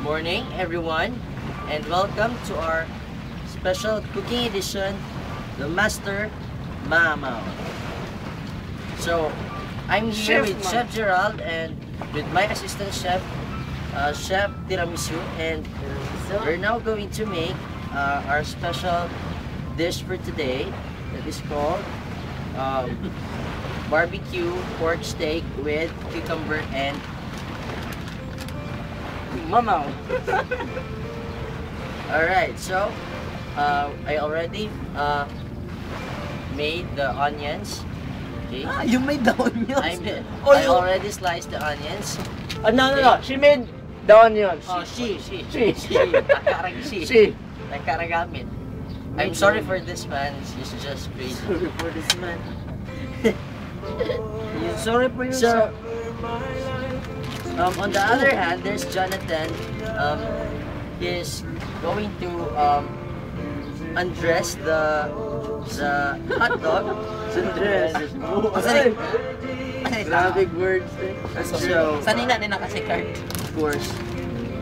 morning, everyone, and welcome to our special cooking edition, the Master Mamaw. So, I'm here with Chef Gerald and with my assistant chef, Chef Tiramisu, and we're now going to make our special dish for today that is called barbecue pork steak with cucumber and mamaw. Alright, so I already made the onions. Okay. You made the onions? I already sliced the onions. No. She made the onions. Oh, she. She. Nakaragamit. I'm sorry for this man. He's just crazy. Sorry for this man. You're sorry for yourself. On the other hand, there's Jonathan. He's going to undress the hot dog. Big words. So, Sanina din na kasi card. of course.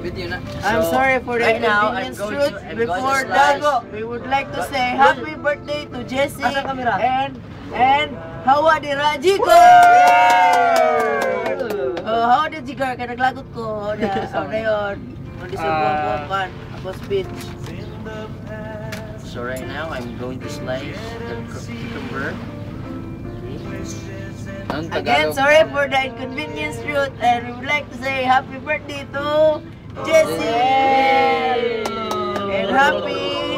Video na. I'm sorry for the right now, inconvenience, I'm going Truth. to Before slice. Dago, we would like to say happy birthday to Jessie and Hawa di Rajiko! Hawa di Jigar, kaya naglagot ko. Hawa na yun. Hindi sa buwan-buwan. Ako speech. So right now, I'm going to slice the cucumber. Again, sorry for the inconvenience, Truth, and we would like to say happy birthday to Jessie! And happy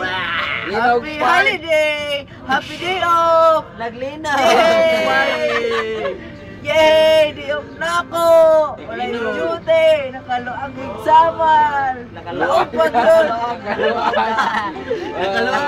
holiday! Happy day off! Naglinaw! Yay! Yay! Day off na ako! Wala yung duty! Nakaloang examan! Nakaloang pa doon! Nakaloang